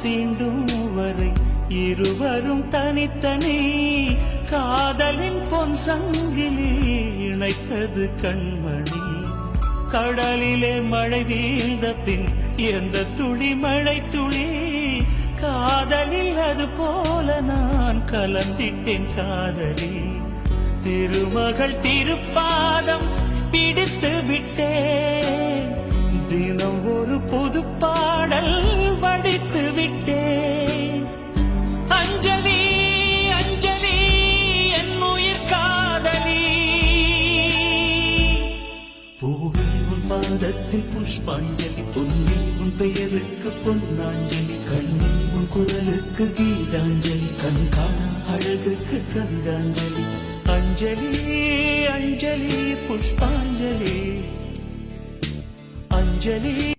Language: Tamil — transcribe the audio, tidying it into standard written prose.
தீண்டும் வரை இருவரும் தனித்தனி காதலின் பொன் சங்கிலி இணைத்தது கண்மணி. கடலிலே மழை வீழ்ந்த பின் எந்த துளி மழை துளி காதலில் அது போல நான் கலந்திட்டேன் காதலி. திருமகள் திருப்பாதம் பிடித்து விட்டேன், தினம் ஒரு புது பாடல் வடித்து விட்டேன். அஞ்சலி அஞ்சலி என் உயிர் காதலி. பூவே உன் பாதத்தில் புஷ்பாஞ்சலி, பொன்னி உன் பெயருக்கு பொன்னாஞ்சலி, கண்ணி உன் குரலுக்கு கீதாஞ்சலி, கண்காண அழகுக்கு கவிதாஞ்சலி. அஞ்சலி அஞ்சலி புஷ்பாஞ்சலி அஞ்சலி.